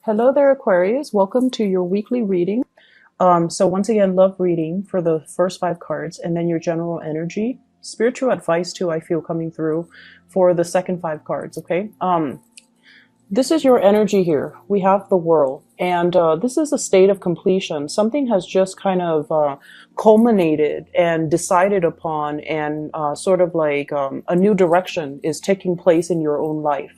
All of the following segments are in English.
Hello there, Aquarius. Welcome to your weekly reading. So once again, love reading for the first 5 cards and then your general energy. Spiritual advice too, I feel coming through for the second 5 cards, okay? This is your energy here. We have the world, and this is a state of completion. Something has just kind of culminated and decided upon, and sort of like a new direction is taking place in your own life.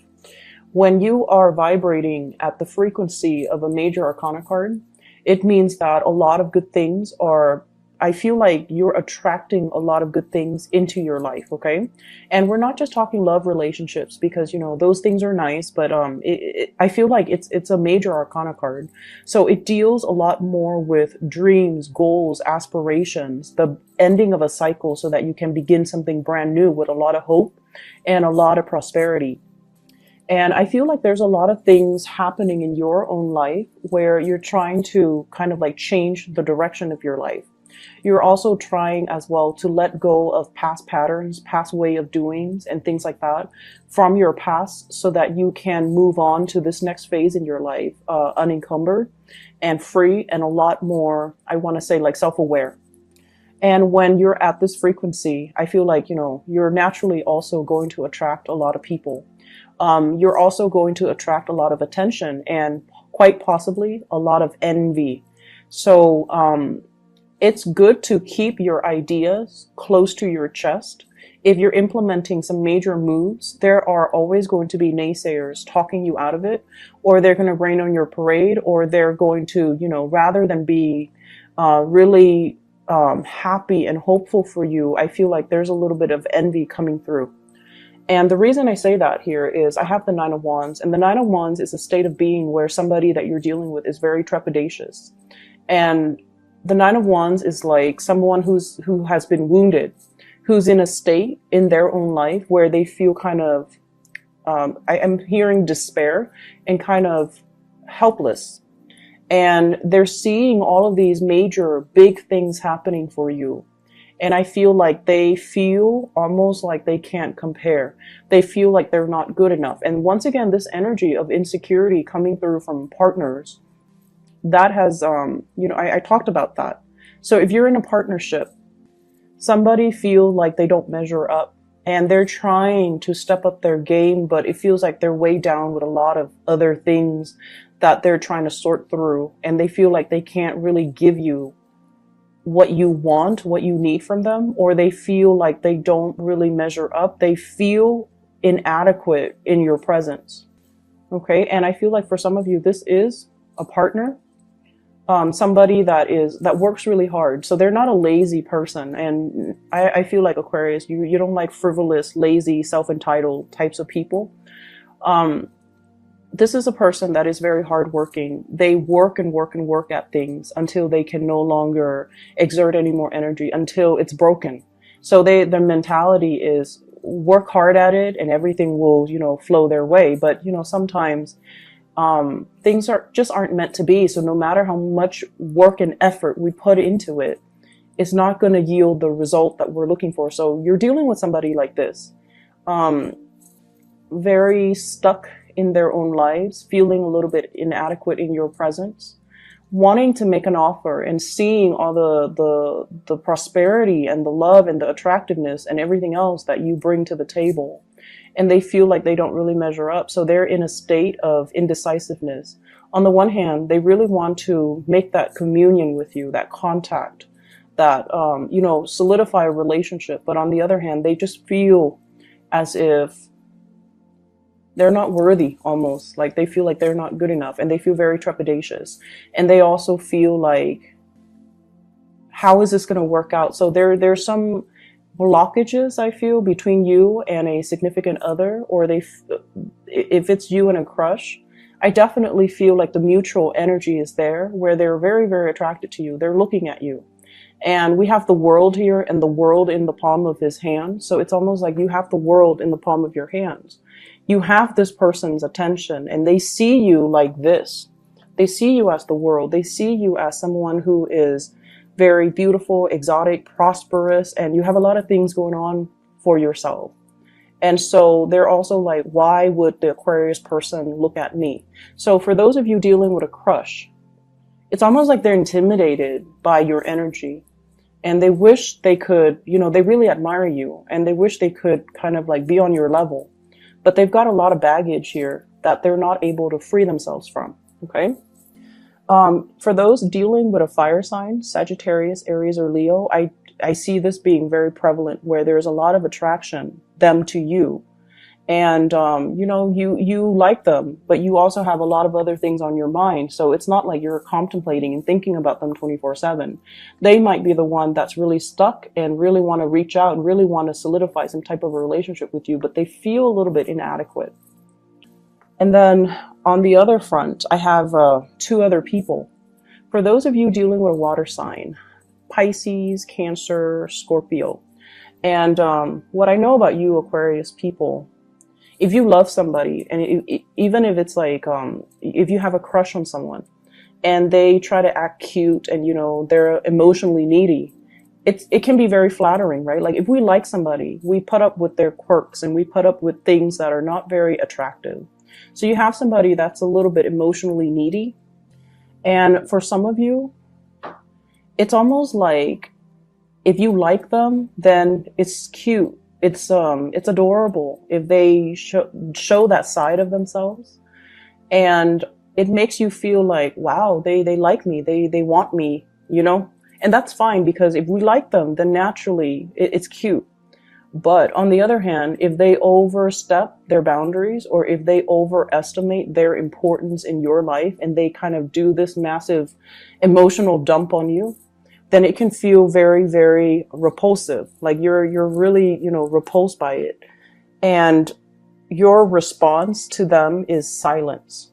When you are vibrating at the frequency of a major arcana card, it means that a lot of good things are, I feel like you're attracting a lot of good things into your life, okay? And we're not just talking love relationships because, you know, those things are nice, but I feel like it's a major arcana card. So it deals a lot more with dreams, goals, aspirations, the ending of a cycle so that you can begin something brand new with a lot of hope and a lot of prosperity. And I feel like there's a lot of things happening in your own life where you're trying to kind of like change the direction of your life. You're also trying as well to let go of past patterns, past way of doings and things like that from your past so that you can move on to this next phase in your life, unencumbered and free and a lot more, I want to say, like self-aware. And when you're at this frequency, I feel like, you know, you're naturally also going to attract a lot of people. You're also going to attract a lot of attention and quite possibly a lot of envy. So it's good to keep your ideas close to your chest. If you're implementing some major moves, there are always going to be naysayers talking you out of it, or they're going to rain on your parade, or they're going to, you know, rather than be really happy and hopeful for you, I feel like there's a little bit of envy coming through. And the reason I say that here is I have the 9 of Wands, and the 9 of Wands is a state of being where somebody that you're dealing with is very trepidatious. And the 9 of Wands is like someone who has been wounded, who's in a state in their own life where they feel kind of, I am hearing despair and kind of helpless. And they're seeing all of these major, big things happening for you. And I feel like they feel almost like they can't compare. They feel like they're not good enough. And once again, this energy of insecurity coming through from partners, that has, you know, I talked about that. So if you're in a partnership, somebody feel like they don't measure up and they're trying to step up their game, but it feels like they're way down with a lot of other things that they're trying to sort through. And they feel like they can't really give you what you want, what you need from them, or they feel like they don't really measure up. They feel inadequate in your presence. Okay. And I feel like for some of you, this is a partner, somebody that works really hard. So they're not a lazy person. And I feel like Aquarius, you don't like frivolous, lazy, self-entitled types of people. This is a person that is very hardworking. They work and work and work at things until they can no longer exert any more energy, until it's broken. So their mentality is work hard at it and everything will, you know, flow their way. But, you know, sometimes things aren't meant to be. So no matter how much work and effort we put into it, it's not going to yield the result that we're looking for. So you're dealing with somebody like this, very stuck in their own lives, feeling a little bit inadequate in your presence, wanting to make an offer and seeing all the prosperity and the love and the attractiveness and everything else that you bring to the table. And they feel like they don't really measure up. So they're in a state of indecisiveness. On the one hand, they really want to make that communion with you, that contact, that, you know, solidify a relationship. But on the other hand, they just feel as if they're not worthy, almost like they feel like they're not good enough, and they feel very trepidatious. And they also feel like, how is this going to work out? So there's some blockages, I feel, between you and a significant other, or if it's you and a crush, I definitely feel like the mutual energy is there where they're very, very attracted to you. They're looking at you. And we have the world here and the world in the palm of his hand. So it's almost like you have the world in the palm of your hands. You have this person's attention and they see you like this. They see you as the world. They see you as someone who is very beautiful, exotic, prosperous, and you have a lot of things going on for yourself. And so they're also like, why would the Aquarius person look at me? So for those of you dealing with a crush, it's almost like they're intimidated by your energy, and they wish they could, they really admire you, and they wish they could kind of like be on your level, but they've got a lot of baggage here that they're not able to free themselves from. Okay. For those dealing with a fire sign, Sagittarius, Aries, or Leo, I see this being very prevalent, where there's a lot of attraction, them to you. And, you like them, but you also have a lot of other things on your mind. So it's not like you're contemplating and thinking about them 24/7. They might be the one that's really stuck and really want to reach out and really want to solidify some type of a relationship with you, but they feel a little bit inadequate. And then on the other front, I have two other people. For those of you dealing with a water sign, Pisces, Cancer, Scorpio. And what I know about you Aquarius people, if you love somebody, and even if it's like, if you have a crush on someone and they try to act cute and, they're emotionally needy, it can be very flattering, right? Like if we like somebody, we put up with their quirks and we put up with things that are not very attractive. So you have somebody that's a little bit emotionally needy. And for some of you, it's almost like if you like them, then it's cute. It's adorable if they show that side of themselves, and it makes you feel like, wow, they like me, they want me, and that's fine, because if we like them, then naturally it's cute. But on the other hand, if they overstep their boundaries, or if they overestimate their importance in your life and they kind of do this massive emotional dump on you, then it can feel very, very repulsive. Like you're really, repulsed by it. And your response to them is silence.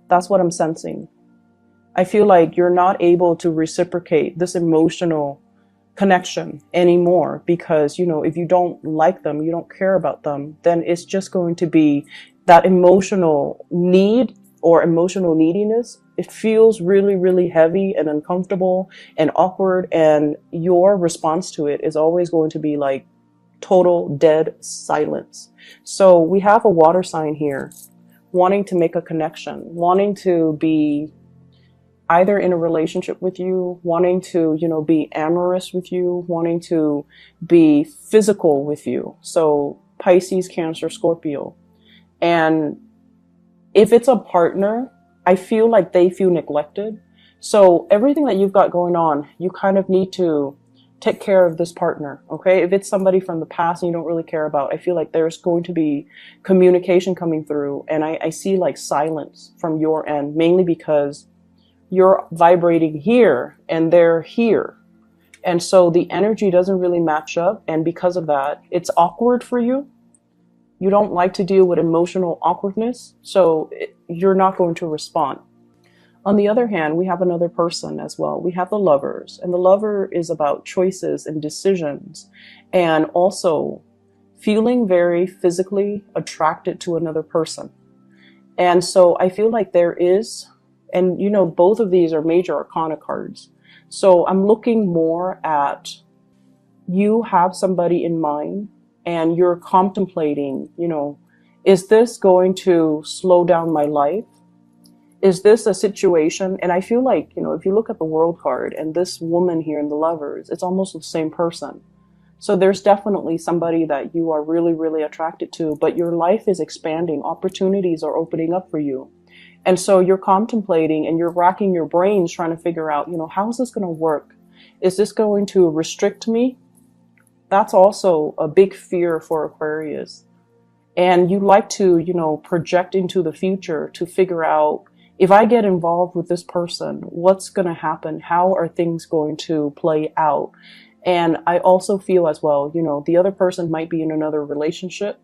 That's what I'm sensing. I feel like you're not able to reciprocate this emotional connection anymore, because, if you don't like them, you don't care about them, then it's just going to be that emotional need or emotional neediness. It feels really, really heavy and uncomfortable and awkward. And your response to it is always going to be like total dead silence. So we have a water sign here wanting to make a connection, wanting to be either in a relationship with you, wanting to, be amorous with you, wanting to be physical with you. So Pisces, Cancer, Scorpio. And if it's a partner, I feel like they feel neglected. So everything that you've got going on, you kind of need to take care of this partner, okay? If it's somebody from the past and you don't really care about, I feel like there's going to be communication coming through. And I see like silence from your end, mainly because you're vibrating here and they're here. And so the energy doesn't really match up. And because of that, it's awkward for you. You don't like to deal with emotional awkwardness, so you're not going to respond. On the other hand, we have another person as well. We have the Lovers, and the Lover is about choices and decisions, and also feeling very physically attracted to another person. And so I feel like there is, and both of these are major arcana cards. So I'm looking more at, you have somebody in mind and you're contemplating, is this going to slow down my life? Is this a situation? And I feel like, if you look at the World card and this woman here in the Lovers, it's almost the same person. So there's definitely somebody that you are really, really attracted to, but your life is expanding. Opportunities are opening up for you. And so you're contemplating and you're racking your brains trying to figure out, how is this going to work? Is this going to restrict me? That's also a big fear for Aquarius. And you like to, project into the future to figure out, if I get involved with this person, what's going to happen? How are things going to play out? And I also feel as well, the other person might be in another relationship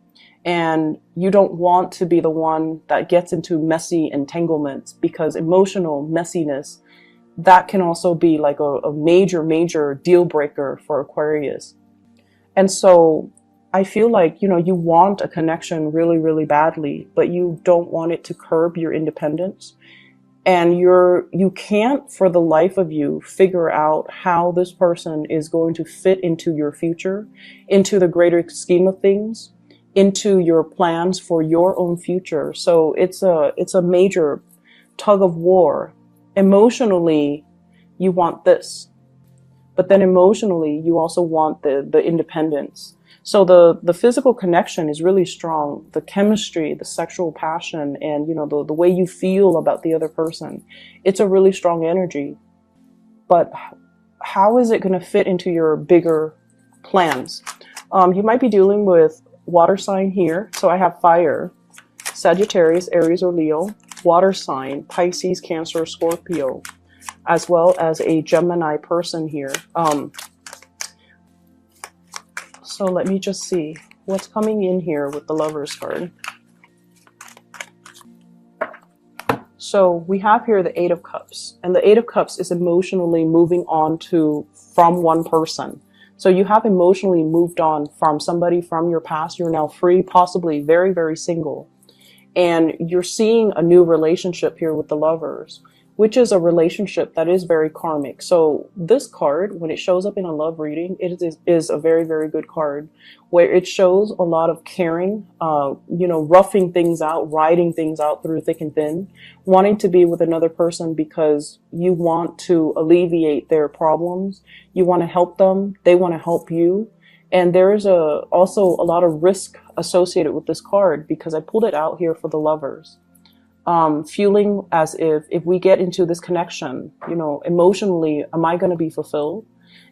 and you don't want to be the one that gets into messy entanglements, because emotional messiness, that can also be like a major, major deal breaker for Aquarius. And so I feel like, you want a connection really, really badly, but you don't want it to curb your independence. And you can't for the life of you figure out how this person is going to fit into your future, into the greater scheme of things. into your plans for your own future. So it's a major tug of war. Emotionally, you want this, but then emotionally, you also want the independence. So the physical connection is really strong. The chemistry, the sexual passion, and the way you feel about the other person, it's a really strong energy. But how is it going to fit into your bigger plans? You might be dealing with water sign here. So I have fire, Sagittarius, Aries, or Leo, water sign, Pisces, Cancer, Scorpio, as well as a Gemini person here. So let me just see what's coming in here with the Lovers card. So we have here the Eight of Cups, and the Eight of Cups is emotionally moving on from one person. So you have emotionally moved on from somebody from your past. You're now free, possibly very, very single. And you're seeing a new relationship here with the Lovers, which is a relationship that is very karmic. So this card, when it shows up in a love reading, it is a very, very good card, where it shows a lot of caring, roughing things out, riding things out through thick and thin, wanting to be with another person because you want to alleviate their problems. You want to help them. They want to help you. And there is also a lot of risk associated with this card, because I pulled it out here for the Lovers. Feeling as if we get into this connection, emotionally, am I going to be fulfilled?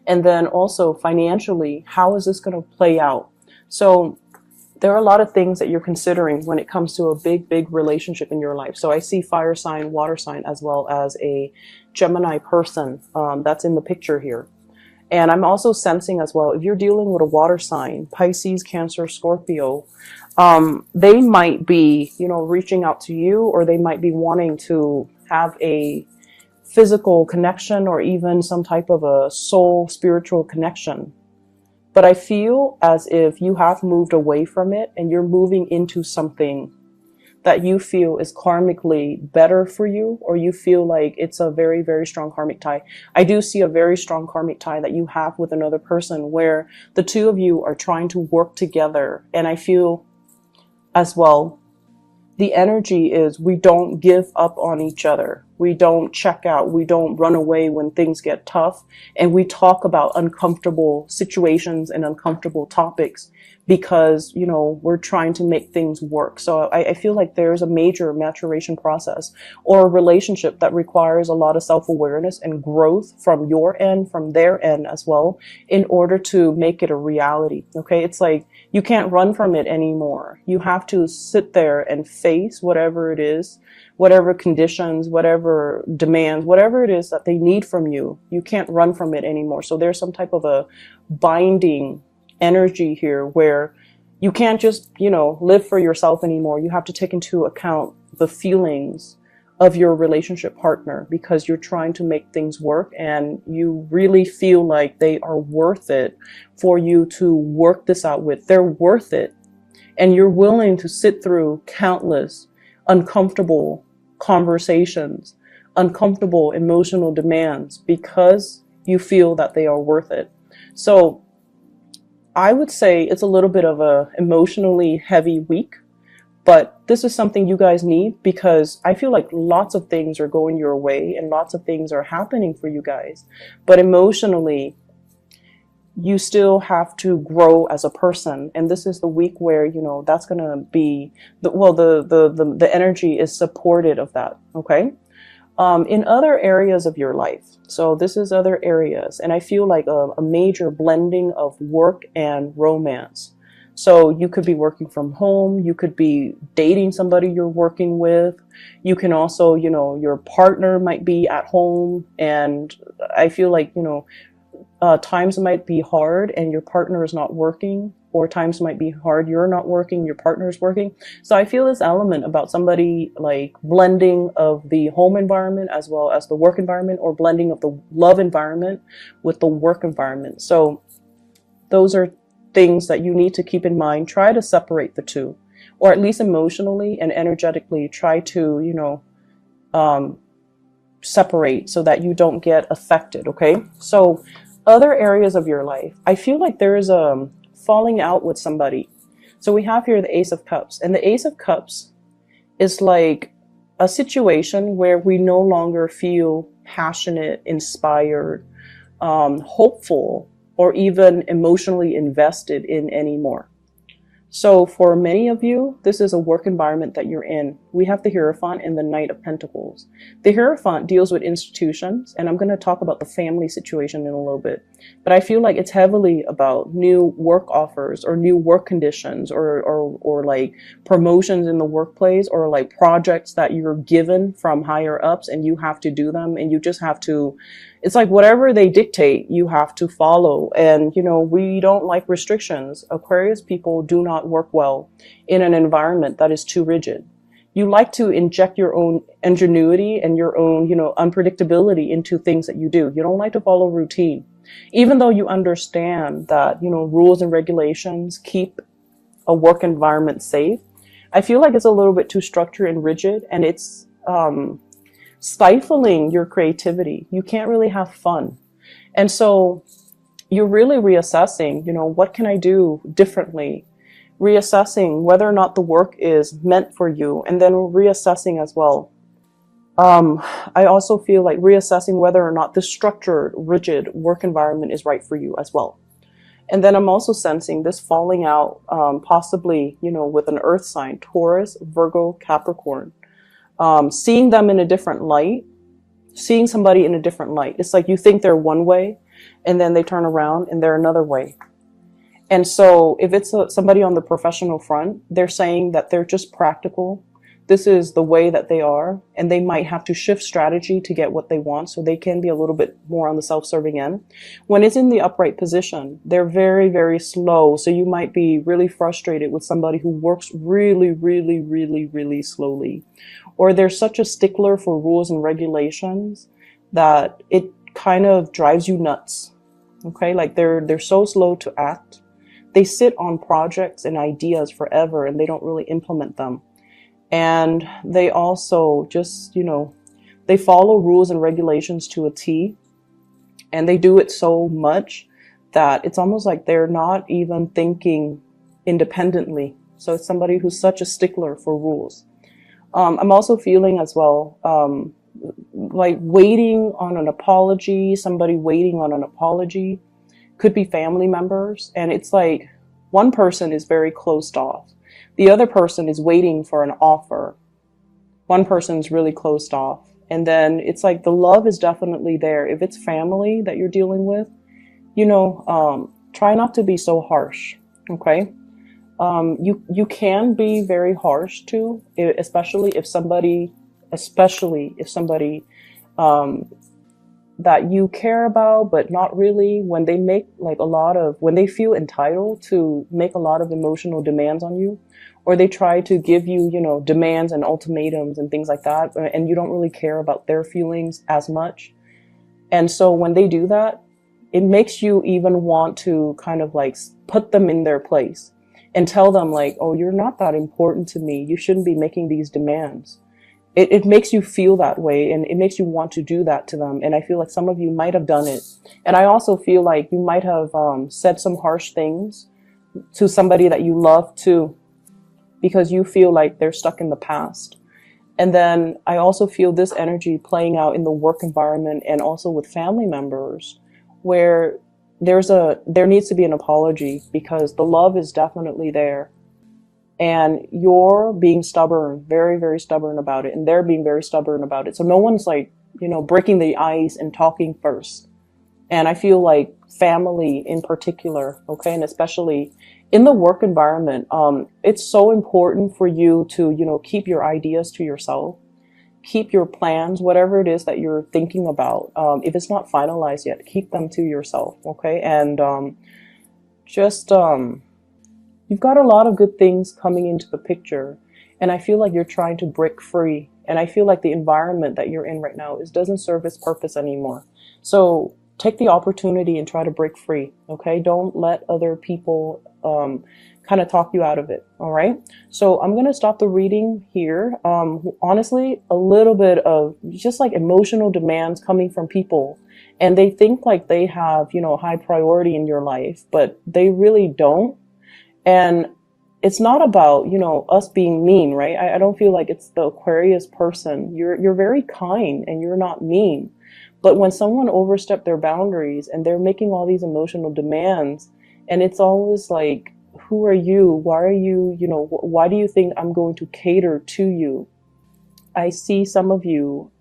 And then also financially, how is this going to play out? So there are a lot of things that you're considering when it comes to a big, big relationship in your life. So I see fire sign, water sign, as well as a Gemini person that's in the picture here. And I'm also sensing as well, if you're dealing with a water sign, Pisces, Cancer, Scorpio, they might be, reaching out to you, or they might be wanting to have a physical connection, or even some type of a soul spiritual connection. But I feel as if you have moved away from it and you're moving into something that you feel is karmically better for you, or you feel like it's a very, very strong karmic tie. I do see a very strong karmic tie that you have with another person, where the two of you are trying to work together. And I feel as well, the energy is, we don't give up on each other. We don't check out. We don't run away when things get tough. And we talk about uncomfortable situations and uncomfortable topics, because, we're trying to make things work. So I feel like there's a major maturation process, or a relationship that requires a lot of self-awareness and growth from your end, from their end as well, in order to make it a reality. Okay. It's like, you can't run from it anymore. You have to sit there and face whatever it is, whatever conditions, whatever demands, whatever it is that they need from you. You can't run from it anymore. So there's some type of a binding energy here, where you can't just, live for yourself anymore. You have to take into account the feelings of your relationship partner, because you're trying to make things work, and you really feel like they are worth it for you to work this out with. They're worth it. And you're willing to sit through countless uncomfortable conversations, uncomfortable emotional demands, because you feel that they are worth it. So I would say it's a little bit of a emotionally heavy week, but this is something you guys need, because I feel like lots of things are going your way and lots of things are happening for you guys. But emotionally, you still have to grow as a person. And this is the week where, that's going to be the energy is supported of that. Okay. In other areas of your life. So this is other areas. And I feel like a major blending of work and romance. So you could be working from home. You could be dating somebody you're working with. You can also, your partner might be at home. And I feel like, times might be hard and your partner is not working, or times might be hard, you're not working, your partner's working. So I feel this element about somebody like blending of the home environment as well as the work environment, or blending of the love environment with the work environment. So those are things that you need to keep in mind. Try to separate the two, or at least emotionally and energetically try to, separate, so that you don't get affected. Okay. So other areas of your life, I feel like there is a falling out with somebody. So we have here the Ace of Cups, and the Ace of Cups is like a situation where we no longer feel passionate, inspired, hopeful, or even emotionally invested in anymore. So for many of you, this is a work environment that you're in. We have the Hierophant and the Knight of Pentacles. The Hierophant deals with institutions, and I'm going to talk about the family situation in a little bit. But I feel like it's heavily about new work offers or new work conditions or like promotions in the workplace, or like projects that you're given from higher ups and you have to do them, and you just have to, it's like whatever they dictate, you have to follow. And, you know, we don't like restrictions. Aquarius people do not work well in an environment that is too rigid. You like to inject your own ingenuity and your own, you know, unpredictability into things that you do. You don't like to follow routine, even though you understand that, you know, rules and regulations keep a work environment safe. I feel like it's a little bit too structured and rigid, and it's, stifling your creativity. You can't really have fun. And so you're really reassessing, you know, what can I do differently? Reassessing whether or not the work is meant for you, and then reassessing as well. I also feel like reassessing whether or not the structured, rigid work environment is right for you as well. And then I'm also sensing this falling out, possibly, you know, with an earth sign, Taurus, Virgo, Capricorn. Seeing them in a different light, seeing somebody in a different light. It's like you think they're one way, and then they turn around and they're another way. And so if it's somebody on the professional front, they're saying that they're just practical. This is the way that they are, and they might have to shift strategy to get what they want, so they can be a little bit more on the self-serving end. When it's in the upright position, they're very, very slow, so you might be really frustrated with somebody who works really, really, really, really slowly. Or they're such a stickler for rules and regulations that it kind of drives you nuts. Okay, like they're so slow to act. They sit on projects and ideas forever, and they don't really implement them. And they also just, you know, they follow rules and regulations to a T, and they do it so much that it's almost like they're not even thinking independently. So it's somebody who's such a stickler for rules. I'm also feeling as well, like waiting on an apology, somebody waiting on an apology. Could be family members, and it's like one person is very closed off. The other person is waiting for an offer. One person's really closed off. And then it's like the love is definitely there. If it's family that you're dealing with, you know, try not to be so harsh. Okay. You can be very harsh too, especially if somebody, that you care about, but not really, when they make like when they feel entitled to make a lot of emotional demands on you, or they try to give you, you know, demands and ultimatums and things like that, and you don't really care about their feelings as much. And so when they do that, it makes you even want to kind of like put them in their place and tell them like, oh, you're not that important to me. You shouldn't be making these demands. It makes you feel that way, and it makes you want to do that to them. And I feel like some of you might have done it. And I also feel like you might have said some harsh things to somebody that you love too, because you feel like they're stuck in the past. And then I also feel this energy playing out in the work environment and also with family members, where there needs to be an apology, because the love is definitely there. And you're being stubborn, very, very stubborn about it. And they're being very stubborn about it. So no one's like, you know, breaking the ice and talking first. And I feel like family in particular, okay, and especially in the work environment, it's so important for you to, you know, keep your ideas to yourself, keep your plans, whatever it is that you're thinking about. If it's not finalized yet, keep them to yourself, okay? And you've got a lot of good things coming into the picture, and I feel like you're trying to break free. And I feel like the environment that you're in right now doesn't serve its purpose anymore. So take the opportunity and try to break free, okay? Don't let other people kind of talk you out of it, all right? So I'm going to stop the reading here. Honestly, a little bit of just like emotional demands coming from people, and they think like they have, you know, high priority in your life, but they really don't. And it's not about, us being mean, right? I don't feel like it's the Aquarius person. You're very kind and you're not mean. But when someone overstepped their boundaries and they're making all these emotional demands, and it's always like, who are you? Why are you, why do you think I'm going to cater to you? I see some of you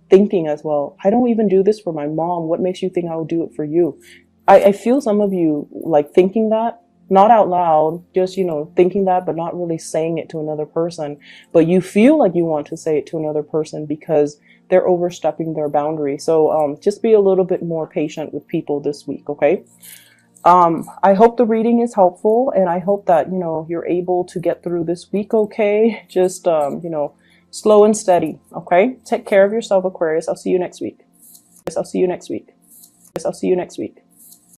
thinking as well, I don't even do this for my mom. What makes you think I will do it for you? I feel some of you like thinking that, not out loud, just, thinking that, but not really saying it to another person. But you feel like you want to say it to another person because they're overstepping their boundary. So just be a little bit more patient with people this week, okay? I hope the reading is helpful, and I hope that, you're able to get through this week okay. Just, slow and steady, okay? Take care of yourself, Aquarius. I'll see you next week. I'll see you next week.